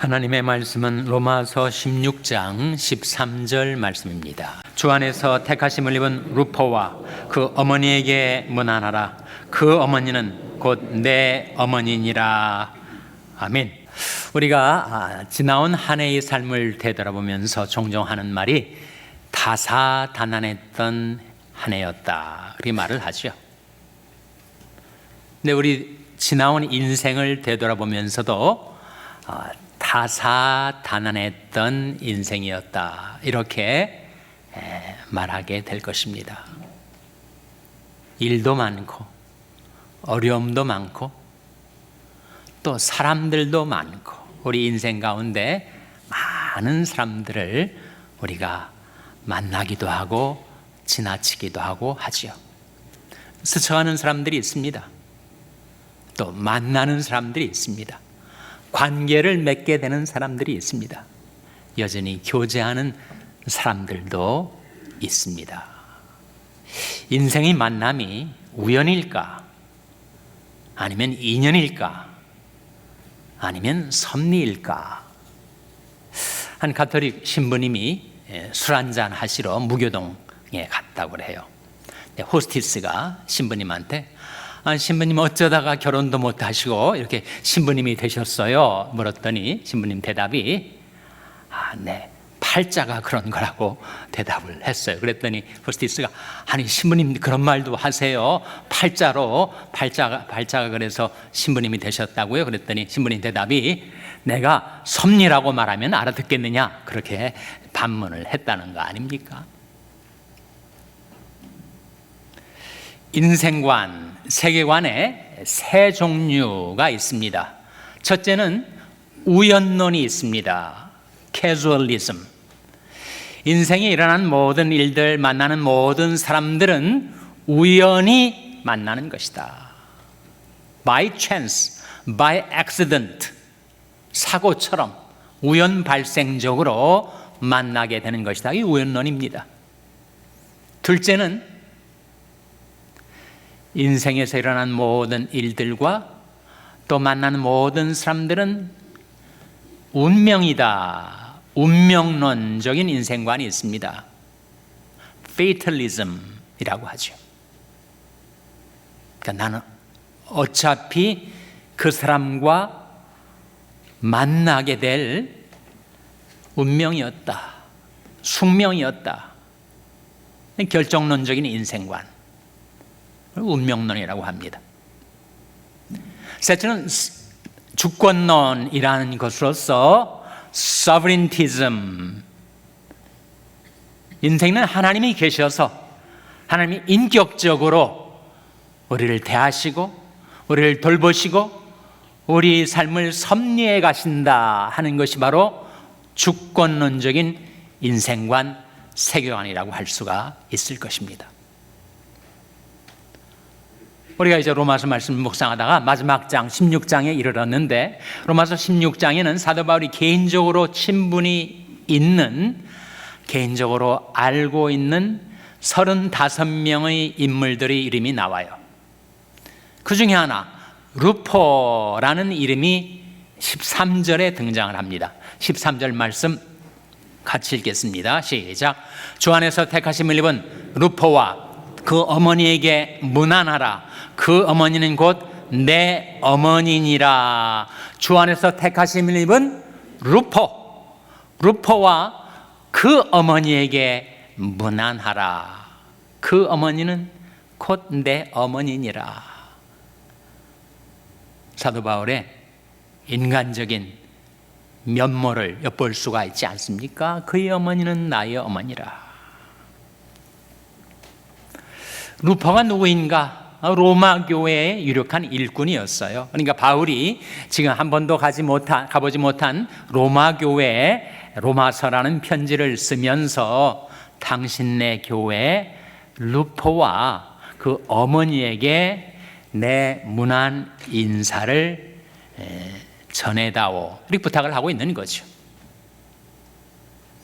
하나님의 말씀은 로마서 16장 13절 말씀입니다. 주 안에서 택하심을 입은 루포와 그 어머니에게 문안하라. 그 어머니는 곧 내 어머니니라. 아멘. 우리가 지나온 한 해의 삶을 되돌아보면서 종종 하는 말이 다사다난했던 한 해였다, 그렇게 말을 하죠. 근데 우리 지나온 인생을 되돌아보면서도 다사다난했던 인생이었다, 이렇게 말하게 될 것입니다. 일도 많고 어려움도 많고 또 사람들도 많고, 우리 인생 가운데 많은 사람들을 우리가 만나기도 하고 지나치기도 하고 하지요. 스쳐가는 사람들이 있습니다. 또 만나는 사람들이 있습니다. 관계를 맺게 되는 사람들이 있습니다. 여전히 교제하는 사람들도 있습니다. 인생의 만남이 우연일까? 아니면 인연일까? 아니면 섭리일까? 한 가톨릭 신부님이 술 한잔 하시러 무교동에 갔다고 해요. 호스티스가 신부님한테 신부님 어쩌다가 결혼도 못 하시고 이렇게 신부님이 되셨어요? 물었더니 신부님 대답이 네, 팔자가 그런 거라고 대답을 했어요. 그랬더니 호스티스가 아니 신부님 그런 말도 하세요. 팔자가 그래서 신부님이 되셨다고요? 그랬더니 신부님 대답이 내가 섭리라고 말하면 알아듣겠느냐, 그렇게 반문을 했다는 거 아닙니까? 인생관, 세계관에 세 종류가 있습니다. 첫째는 우연론이 있습니다. 캐주얼리즘. 인생에 일어난 모든 일들, 만나는 모든 사람들은 우연히 만나는 것이다. By chance, by accident, 사고처럼 우연 발생적으로 만나게 되는 것이다. 이 우연론입니다. 둘째는 인생에서 일어난 모든 일들과 또 만나는 모든 사람들은 운명이다. 운명론적인 인생관이 있습니다. Fatalism이라고 하죠. 그러니까 나는 어차피 그 사람과 만나게 될 운명이었다, 숙명이었다. 결정론적인 인생관, 운명론이라고 합니다. 셋째는 주권론이라는 것으로서 sovereigntism. 인생은 하나님이 계셔서 하나님이 인격적으로 우리를 대하시고 우리를 돌보시고 우리 삶을 섭리해 가신다 하는 것이 바로 주권론적인 인생관, 세계관이라고 할 수가 있을 것입니다. 우리가 이제 로마서 말씀 묵상하다가 마지막 장 16장에 이르렀는데, 로마서 16장에는 사도 바울이 개인적으로 친분이 있는, 개인적으로 알고 있는 35명의 인물들의 이름이 나와요. 그 중에 하나 루포라는 이름이 13절에 등장을 합니다. 13절 말씀 같이 읽겠습니다. 시작. 주 안에서 택하심을 입은 루포와 그 어머니에게 문안하라. 그 어머니는 곧 내 어머니니라. 주 안에서 택하심을 입은 루포와 그 어머니에게 문안하라. 그 어머니는 곧 내 어머니니라. 사도 바울의 인간적인 면모를 엿볼 수가 있지 않습니까? 그의 어머니는 나의 어머니라. 루포가 누구인가? 로마 교회의 유력한 일꾼이었어요. 그러니까 바울이 지금 한 번도 가보지 못한 로마 교회에 로마서라는 편지를 쓰면서 당신네 교회 루포와 그 어머니에게 내 문안 인사를 전해다오, 이렇게 부탁을 하고 있는 거죠.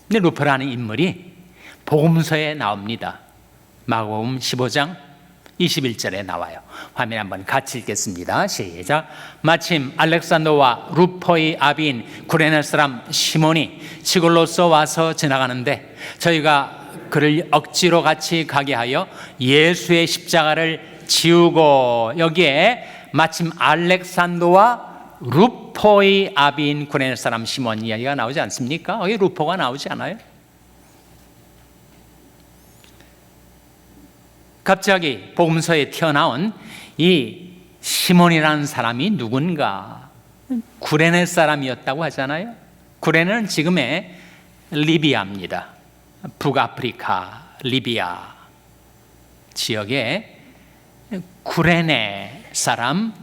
근데 루포라는 인물이 복음서에 나옵니다. 마가복음 15장 21절에 나와요. 화면 한번 같이 읽겠습니다. 시작. 마침 알렉산더와 루포의 아비인 구레네 사람 시몬이 시골로서 와서 지나가는데 저희가 그를 억지로 같이 가게 하여 예수의 십자가를 지우고, 여기에 마침 알렉산더와 루포의 아비인 구레네 사람 시몬 이야기가 나오지 않습니까? 여기 루포가 나오지 않아요? 갑자기 복음서에 튀어나온 이 시몬이라는 사람이 누군가? 구레네 사람이었다고 하잖아요. 구레네는 지금의 리비아입니다. 북아프리카 리비아 지역에 구레네 사람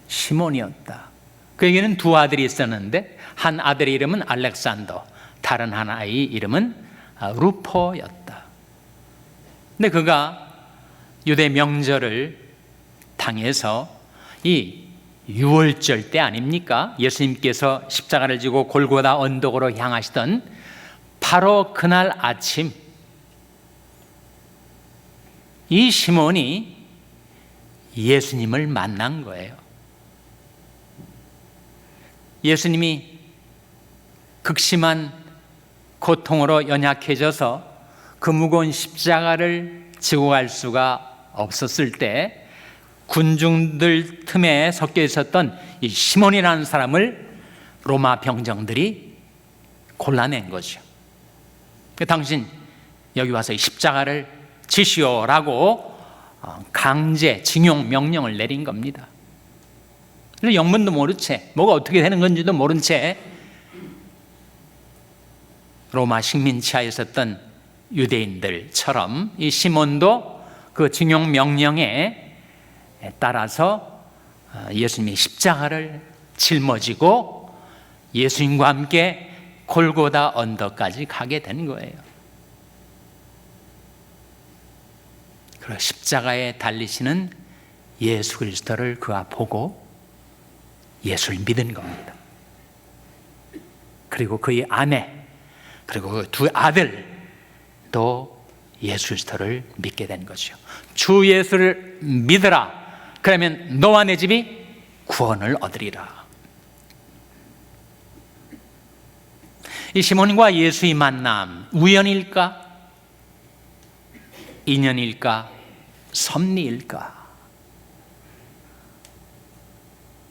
시몬이었다. 그에게는 두 아들이 있었는데 한 아들의 이름은 알렉산더, 다른 하나의 이름은 루포였다. 근데 그가 유대 명절을 당해서 이 유월절 때 아닙니까? 예수님께서 십자가를 지고 골고다 언덕으로 향하시던 바로 그날 아침, 이 시몬이 예수님을 만난 거예요. 예수님이 극심한 고통으로 연약해져서 그 무거운 십자가를 지고 갈 수가 없었을 때 군중들 틈에 섞여 있었던 이 시몬이라는 사람을 로마 병정들이 골라낸 거죠. 당신 여기 와서 이 십자가를 지시오라고 강제 징용 명령을 내린 겁니다. 영문도 모른 채, 뭐가 어떻게 되는 건지도 모른 채 로마 식민 지하에 있었던 유대인들처럼 이 시몬도 그 징용 명령에 따라서 예수님의 십자가를 짊어지고 예수님과 함께 골고다 언덕까지 가게 된 거예요. 그리고 십자가에 달리시는 예수 그리스도를 그가 보고 예수를 믿은 겁니다. 그리고 그의 아내, 그리고 그 두 아들도 예수 그리스도를 믿게 된 거죠. 주 예수를 믿으라. 그러면 너와 내 집이 구원을 얻으리라. 이 시몬과 예수의 만남, 우연일까? 인연일까? 섭리일까?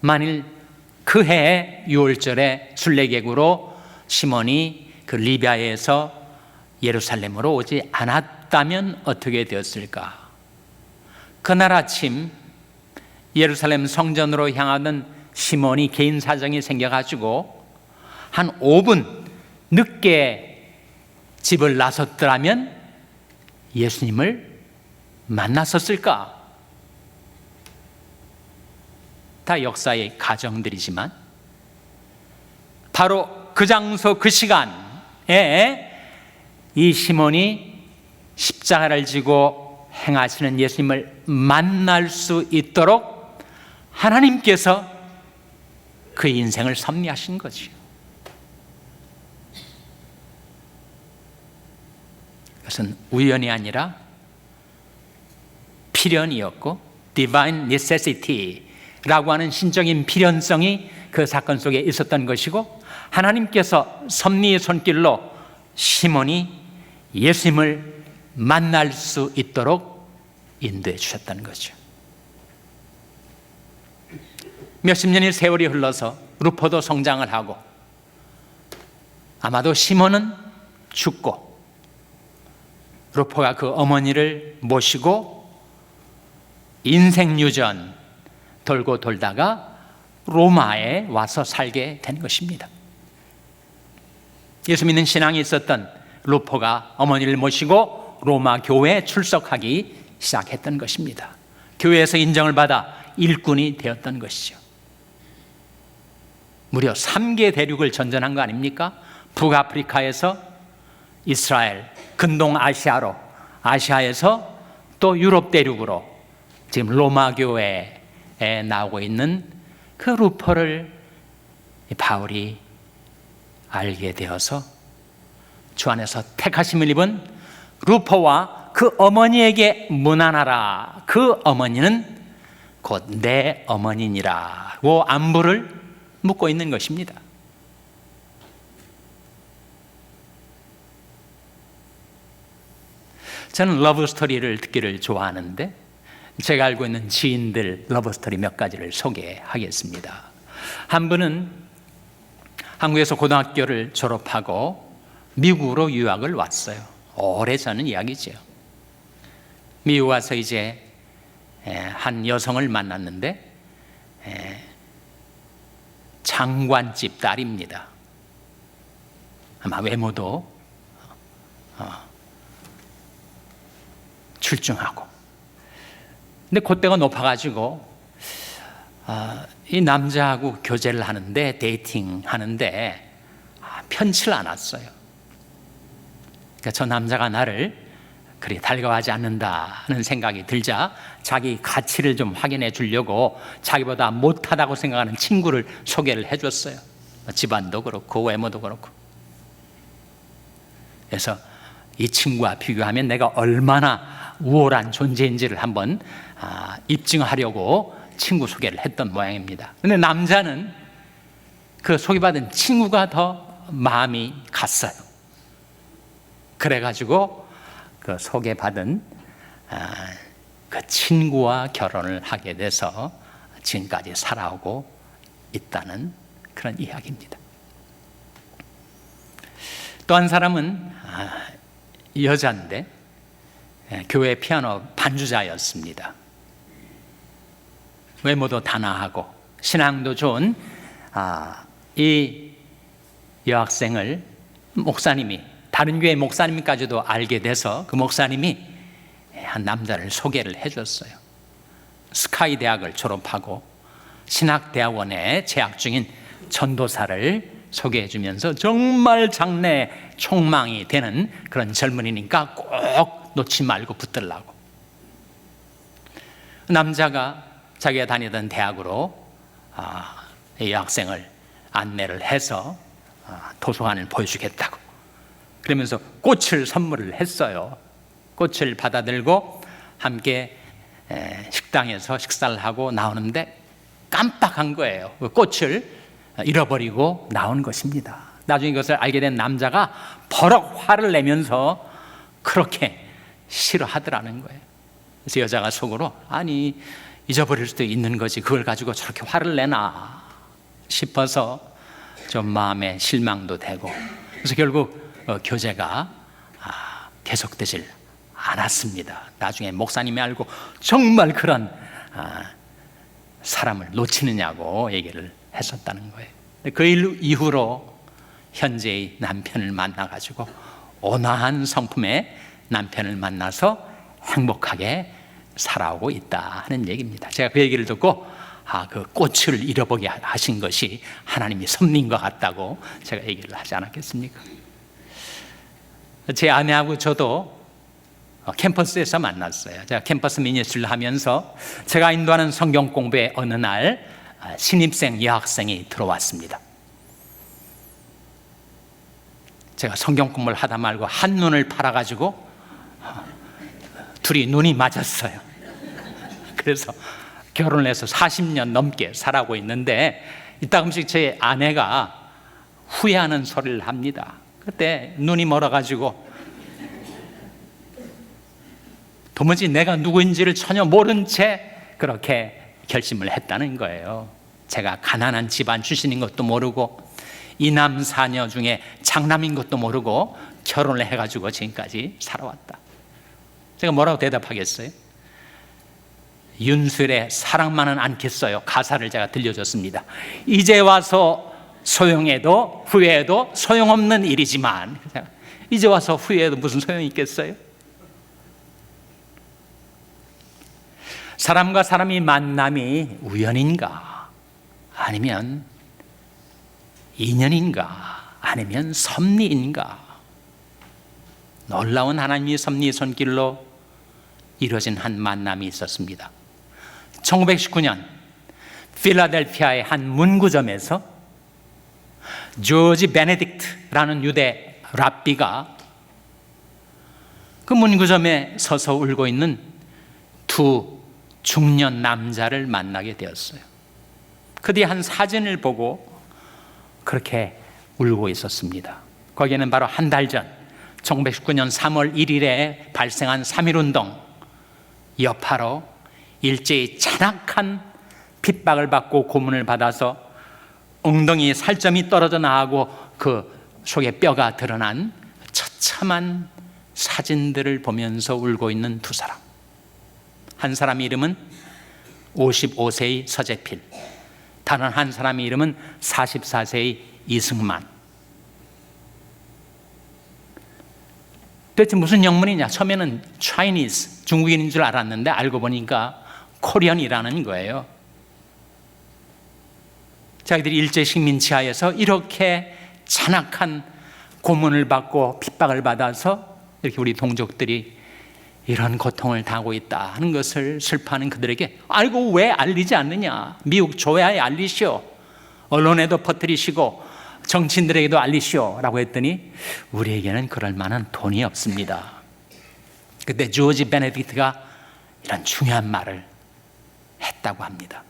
만일 그 해 유월절에 순례객으로 시몬이 그 리비아에서 예루살렘으로 오지 않았다면 어떻게 되었을까? 그날 아침 예루살렘 성전으로 향하던 시몬이 개인 사정이 생겨가지고 한 5분 늦게 집을 나섰더라면 예수님을 만났었을까? 다 역사의 가정들이지만 바로 그 장소 그 시간에 이 시몬이 십자가를 지고 행하시는 예수님을 만날 수 있도록 하나님께서 그의 인생을 섭리하신 거죠. 그것은 우연이 아니라 필연이었고 Divine Necessity라고 하는 신적인 필연성이 그 사건 속에 있었던 것이고, 하나님께서 섭리의 손길로 시몬이 예수님을 만날 수 있도록 인도해 주셨다는 거죠. 몇십 년의 세월이 흘러서 루포도 성장을 하고 아마도 시몬은 죽고 루포가 그 어머니를 모시고 인생 유전 돌고 돌다가 로마에 와서 살게 된 것입니다. 예수 믿는 신앙이 있었던 루포가 어머니를 모시고 로마 교회에 출석하기 시작했던 것입니다. 교회에서 인정을 받아 일꾼이 되었던 것이죠. 무려 3개 대륙을 전전한 거 아닙니까? 북아프리카에서 이스라엘, 근동아시아로, 아시아에서 또 유럽 대륙으로 지금 로마 교회에 나오고 있는 그 루포를 바울이 알게 되어서 주 안에서 택하심을 입은 루포와 그 어머니에게 문안하라. 그 어머니는 곧 내 어머니니라고 안부를 묻고 있는 것입니다. 저는 러브스토리를 듣기를 좋아하는데 제가 알고 있는 지인들 러브스토리 몇 가지를 소개하겠습니다. 한 분은 한국에서 고등학교를 졸업하고 미국으로 유학을 왔어요. 오래전은 이야기죠. 미국 와서 이제 한 여성을 만났는데 장관집 딸입니다. 아마 외모도 출중하고. 근데 콧대가 높아가지고 이 남자하고 교제를 하는데, 데이팅 하는데 편치를 않았어요. 그러니까 저 남자가 나를 그리 달가워하지 않는다는 생각이 들자 자기 가치를 좀 확인해 주려고 자기보다 못하다고 생각하는 친구를 소개를 해줬어요. 집안도 그렇고 외모도 그렇고. 그래서 이 친구와 비교하면 내가 얼마나 우월한 존재인지를 한번 입증하려고 친구 소개를 했던 모양입니다. 그런데 남자는 그 소개받은 친구가 더 마음이 갔어요. 그래가지고 그 소개받은 그 친구와 결혼을 하게 돼서 지금까지 살아오고 있다는 그런 이야기입니다. 또 한 사람은 여자인데 교회 피아노 반주자였습니다. 외모도 단아하고 신앙도 좋은 이 여학생을 목사님이, 다른 교회 목사님까지도 알게 돼서 그 목사님이 한 남자를 소개를 해줬어요. 스카이 대학을 졸업하고 신학대학원에 재학 중인 전도사를 소개해주면서 정말 장래 촉망이 되는 그런 젊은이니까 꼭 놓지 말고 붙들라고. 남자가 자기가 다니던 대학으로 이 여학생을 안내를 해서 도서관을 보여주겠다고. 그러면서 꽃을 선물을 했어요. 꽃을 받아들고 함께 식당에서 식사를 하고 나오는데 깜빡한 거예요. 꽃을 잃어버리고 나온 것입니다. 나중에 이것을 알게 된 남자가 버럭 화를 내면서 그렇게 싫어하더라는 거예요. 그래서 여자가 속으로 아니 잊어버릴 수도 있는 거지 그걸 가지고 저렇게 화를 내나 싶어서 좀 마음에 실망도 되고, 그래서 결국 교제가 계속되질 않았습니다. 나중에 목사님이 알고 정말 그런 사람을 놓치느냐고 얘기를 했었다는 거예요. 그 이후로 현재의 남편을 만나가지고 온화한 성품의 남편을 만나서 행복하게 살아오고 있다 하는 얘기입니다. 제가 그 얘기를 듣고 그 꽃을 잃어보게 하신 것이 하나님이 섭리인 것 같다고 제가 얘기를 하지 않았겠습니까? 제 아내하고 저도 캠퍼스에서 만났어요. 제가 캠퍼스 미니스트리를 하면서 제가 인도하는 성경 공부에 어느 날 신입생 여학생이 들어왔습니다. 제가 성경 공부를 하다 말고 한눈을 팔아가지고 둘이 눈이 맞았어요. 그래서 결혼을 해서 40년 넘게 살아오고 있는데 이따금씩 제 아내가 후회하는 소리를 합니다. 그때 눈이 멀어가지고 도무지 내가 누구인지를 전혀 모른 채 그렇게 결심을 했다는 거예요. 제가 가난한 집안 출신인 것도 모르고 이남 사녀 중에 장남인 것도 모르고 결혼을 해가지고 지금까지 살아왔다. 제가 뭐라고 대답하겠어요? 윤수일의 사랑만은 않겠어요. 가사를 제가 들려줬습니다. 이제 와서 소용해도 후회해도 소용없는 일이지만, 이제 와서 후회해도 무슨 소용이 있겠어요? 사람과 사람이 만남이 우연인가 아니면 인연인가 아니면 섭리인가? 놀라운 하나님의 섭리의 손길로 이루어진 한 만남이 있었습니다. 1919년 필라델피아의 한 문구점에서 조지 베네딕트라는 유대 랍비가 그 문구점에 서서 울고 있는 두 중년 남자를 만나게 되었어요. 그들이 한 사진을 보고 그렇게 울고 있었습니다. 거기에는 바로 한 달 전 1919년 3월 1일에 발생한 3.1운동 여파로 일제히 잔악한 핍박을 받고 고문을 받아서 엉덩이에 살점이 떨어져 나가고 그 속에 뼈가 드러난 처참한 사진들을 보면서 울고 있는 두 사람. 한 사람의 이름은 55세의 서재필, 다른 한 사람의 이름은 44세의 이승만. 도대체 무슨 영문이냐? 처음에는 Chinese, 중국인인 줄 알았는데 알고 보니까 코리안이라는 거예요. 자기들이 일제 식민 지하에서 이렇게 잔악한 고문을 받고 핍박을 받아서 이렇게 우리 동족들이 이런 고통을 당하고 있다 하는 것을 슬퍼하는 그들에게 알고 왜 알리지 않느냐? 미국 조야에 알리시오, 언론에도 퍼뜨리시고 정치인들에게도 알리시오 라고 했더니 우리에게는 그럴 만한 돈이 없습니다. 그때 조지 베네딕트가 이런 중요한 말을 했다고 합니다.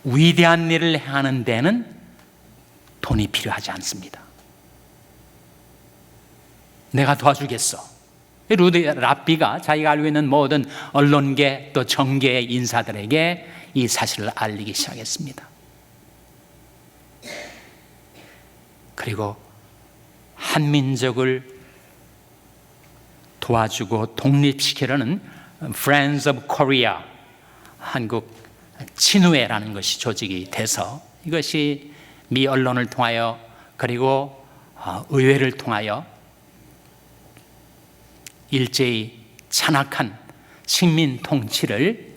위대한 일을 행하는 데는 돈이 필요하지 않습니다. 내가 도와주겠어. 루디 랍비가 자기가 알고 있는 모든 언론계 또 정계의 인사들에게 이 사실을 알리기 시작했습니다. 그리고 한민족을 도와주고 독립시키려는 Friends of Korea, 한국 친우회라는 것이 조직이 돼서 이것이 미 언론을 통하여 그리고 의회를 통하여 일제히 잔악한 식민 통치를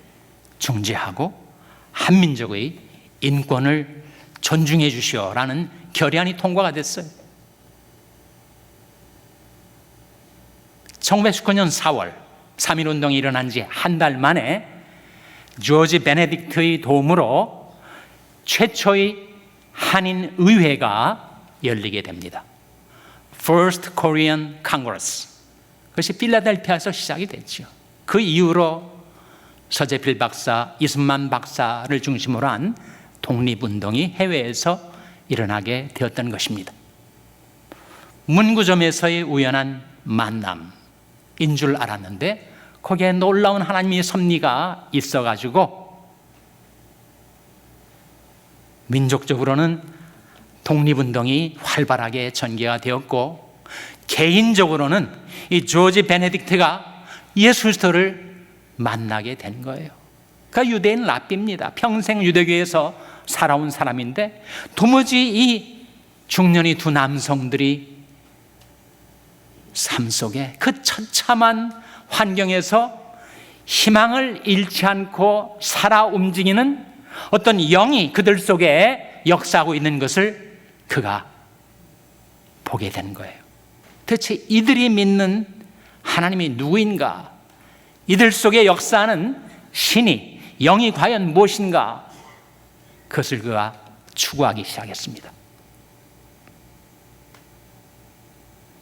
중지하고 한민족의 인권을 존중해 주시오라는 결의안이 통과가 됐어요. 1919년 4월 3.1운동이 일어난 지 한 달 만에 조지 베네딕트의 도움으로 최초의 한인 의회가 열리게 됩니다. First Korean Congress. 그것이 필라델피아에서 시작이 됐죠. 그 이후로 서재필 박사, 이승만 박사를 중심으로 한 독립운동이 해외에서 일어나게 되었던 것입니다. 문구점에서의 우연한 만남인 줄 알았는데 거기에 놀라운 하나님의 섭리가 있어가지고 민족적으로는 독립운동이 활발하게 전개가 되었고 개인적으로는 이 조지 베네딕트가 예수 그리스도를 만나게 된 거예요. 그러니까 유대인 랍비입니다. 평생 유대교에서 살아온 사람인데 도무지 이 중년의 두 남성들이 삶 속에 그 처참한 환경에서 희망을 잃지 않고 살아 움직이는 어떤 영이 그들 속에 역사하고 있는 것을 그가 보게 된 거예요. 대체 이들이 믿는 하나님이 누구인가? 이들 속에 역사하는 신이, 영이 과연 무엇인가? 그것을 그가 추구하기 시작했습니다.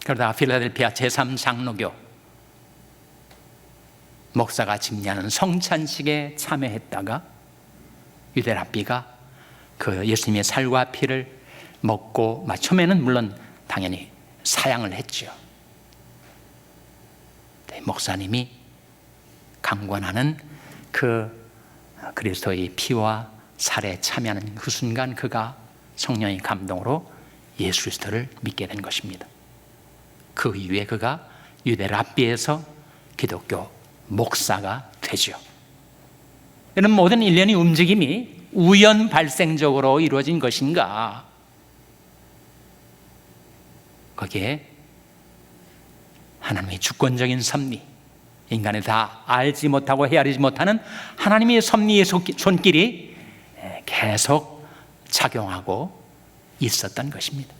그러다가 필라델피아 제3장로교 목사가 집례하는 성찬식에 참여했다가 유대 랍비가 그 예수님의 살과 피를 먹고 처음에는 물론 당연히 사양을 했죠. 목사님이 강권하는 그 그리스도의 피와 살에 참여하는 그 순간 그가 성령의 감동으로 예수 그리스도를 믿게 된 것입니다. 그 이후에 그가 유대 랍비에서 기독교 목사가 되죠. 이런 모든 일련의 움직임이 우연 발생적으로 이루어진 것인가? 거기에 하나님의 주권적인 섭리, 인간이 다 알지 못하고 헤아리지 못하는 하나님의 섭리의 손길이 계속 작용하고 있었던 것입니다.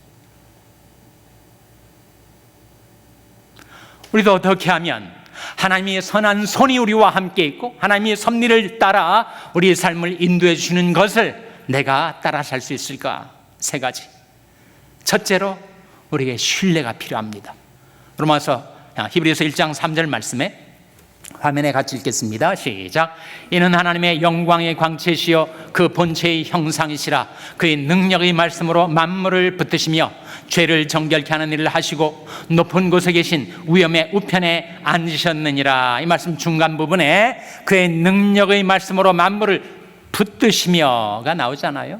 우리도 어떻게 하면 하나님의 선한 손이 우리와 함께 있고 하나님의 섭리를 따라 우리의 삶을 인도해 주시는 것을 내가 따라 살 수 있을까? 세 가지. 첫째로 우리에게 신뢰가 필요합니다. 로마서 히브리서 1장 3절 말씀에 화면에 같이 읽겠습니다. 시작. 이는 하나님의 영광의 광채시요 그 본체의 형상이시라. 그의 능력의 말씀으로 만물을 붙드시며 죄를 정결케 하는 일을 하시고 높은 곳에 계신 위엄의 우편에 앉으셨느니라. 이 말씀 중간 부분에 그의 능력의 말씀으로 만물을 붙드시며가 나오잖아요.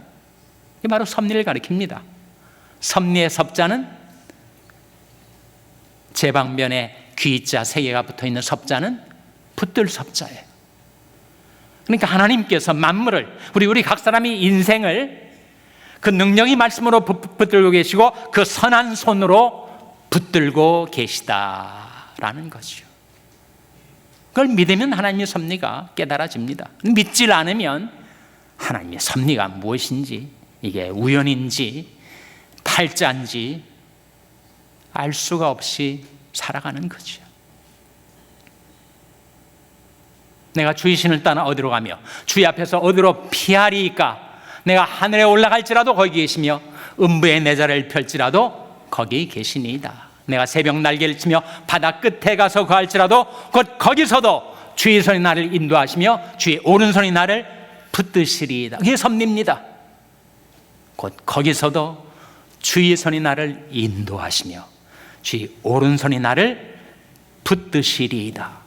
이게 바로 섭리를 가리킵니다. 섭리의 섭자는 제방면에 귀자 세 개가 붙어있는 섭자는 붙들 섭자예요. 그러니까 하나님께서 만물을 우리 각 사람이 인생을 그 능력의 말씀으로 붙들고 계시고 그 선한 손으로 붙들고 계시다라는 거죠. 그걸 믿으면 하나님의 섭리가 깨달아집니다. 믿질 않으면 하나님의 섭리가 무엇인지, 이게 우연인지 팔자인지 알 수가 없이 살아가는 거죠. 내가 주의 신을 따라 어디로 가며 주의 앞에서 어디로 피하리까? 내가 하늘에 올라갈지라도 거기 계시며 음부의 내 자리를 펼지라도 거기 계시니이다. 내가 새벽 날개를 치며 바다 끝에 가서 거할지라도 곧 거기서도 주의 손이 나를 인도하시며 주의 오른손이 나를 붙드시리이다. 그게 섭리입니다. 곧 거기서도 주의 손이 나를 인도하시며 주의 오른손이 나를 붙드시리이다.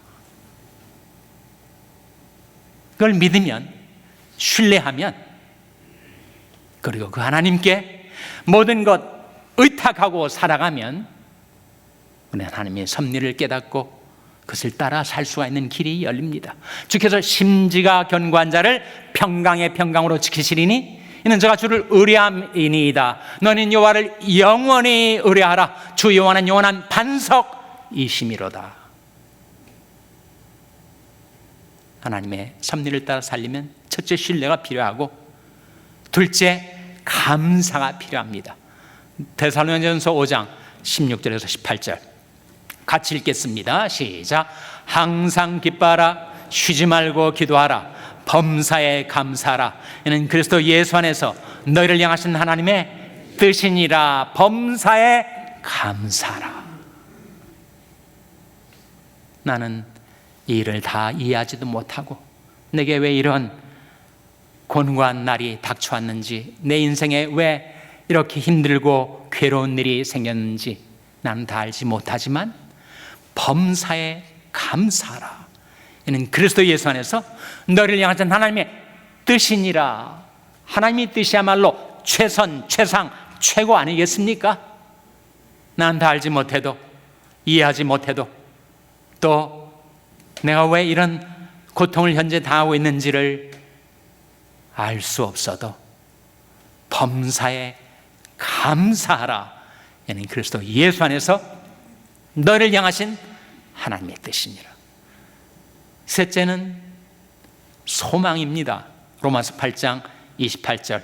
그걸 믿으면, 신뢰하면, 그리고 그 하나님께 모든 것 의탁하고 살아가면 하나님의 섭리를 깨닫고 그것을 따라 살 수가 있는 길이 열립니다. 주께서 심지가 견고한 자를 평강의 평강으로 지키시리니 이는 저가 주를 의뢰함이니이다. 너는 여호와를 영원히 의뢰하라. 주 여호와는 영원한 반석이시미로다. 하나님의 섭리를 따라 살리면 첫째 신뢰가 필요하고 둘째 감사가 필요합니다. 데살로니가전서 5장 16절에서 18절 같이 읽겠습니다. 시작. 항상 기뻐하라. 쉬지 말고 기도하라. 범사에 감사하라. 이는 그리스도 예수 안에서 너희를 향하신 하나님의 뜻이니라. 범사에 감사하라. 나는 이 일을 다 이해하지도 못하고 내게 왜 이런 곤고한 날이 닥쳐왔는지, 내 인생에 왜 이렇게 힘들고 괴로운 일이 생겼는지 나는 다 알지 못하지만 범사에 감사하라. 이는 그리스도 예수 안에서 너를 향하신 하나님의 뜻이니라. 하나님의 뜻이야말로 최선, 최상, 최고 아니겠습니까? 난 다 알지 못해도, 이해하지 못해도, 또 내가 왜 이런 고통을 현재 당하고 있는지를 알 수 없어도 범사에 감사하라. 이는 그리스도 예수 안에서 너를 향하신 하나님의 뜻이니라. 셋째는 소망입니다. 로마서 8장 28절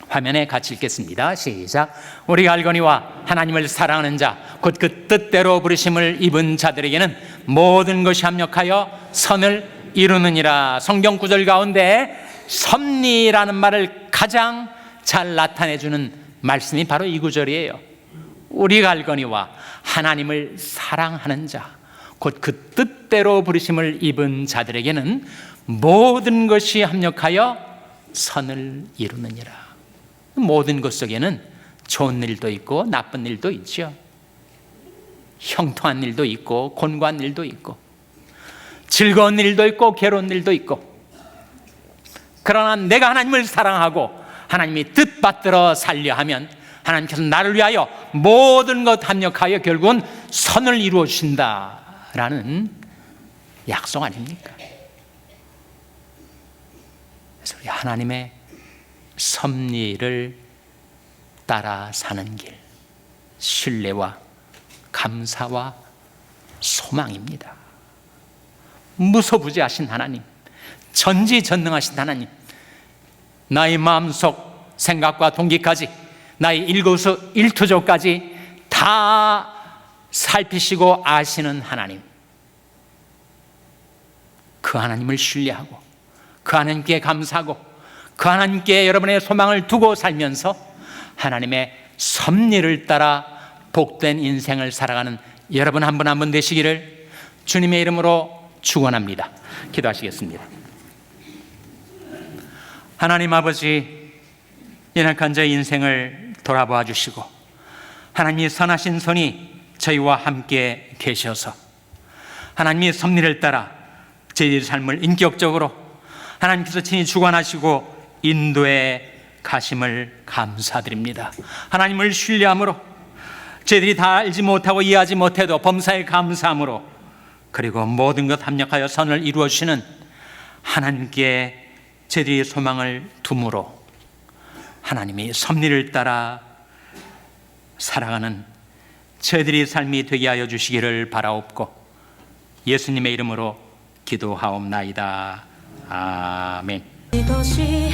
화면에 같이 읽겠습니다. 시작. 우리가 알거니와 하나님을 사랑하는 자 곧 그 뜻대로 부르심을 입은 자들에게는 모든 것이 합력하여 선을 이루느니라. 성경 구절 가운데 섭리라는 말을 가장 잘 나타내주는 말씀이 바로 이 구절이에요. 우리가 알거니와 하나님을 사랑하는 자 곧 그 뜻대로 부르심을 입은 자들에게는 모든 것이 합력하여 선을 이루느니라. 모든 것 속에는 좋은 일도 있고 나쁜 일도 있죠. 형통한 일도 있고 곤고한 일도 있고 즐거운 일도 있고 괴로운 일도 있고, 그러나 내가 하나님을 사랑하고 하나님이 뜻받들어 살려 하면 하나님께서 나를 위하여 모든 것 합력하여 결국은 선을 이루어 주신다라는 약속 아닙니까? 그래서 우리 하나님의 섭리를 따라 사는 길, 신뢰와 감사와 소망입니다. 무소부지하신 하나님, 전지전능하신 하나님, 나의 마음속 생각과 동기까지, 나의 일거수 일투족까지 다 살피시고 아시는 하나님, 그 하나님을 신뢰하고 그 하나님께 감사하고 그 하나님께 여러분의 소망을 두고 살면서 하나님의 섭리를 따라 복된 인생을 살아가는 여러분 한 분 한 분 되시기를 주님의 이름으로 축원합니다. 기도하시겠습니다. 하나님 아버지, 연약한 저희 인생을 돌아보아 주시고 하나님이 선하신 손이 저희와 함께 계셔서 하나님이 섭리를 따라 저희의 삶을 인격적으로 하나님께서 친히 주관하시고 인도해 가심을 감사드립니다. 하나님을 신뢰함으로 저희들이 다 알지 못하고 이해하지 못해도 범사에 감사함으로 그리고 모든 것 합력하여 선을 이루어 주시는 하나님께 저희들이 소망을 둠으로 하나님이 섭리를 따라 살아가는 저희들의 삶이 되게 하여 주시기를 바라옵고 예수님의 이름으로 기도하옵나이다. 아멘. 이것이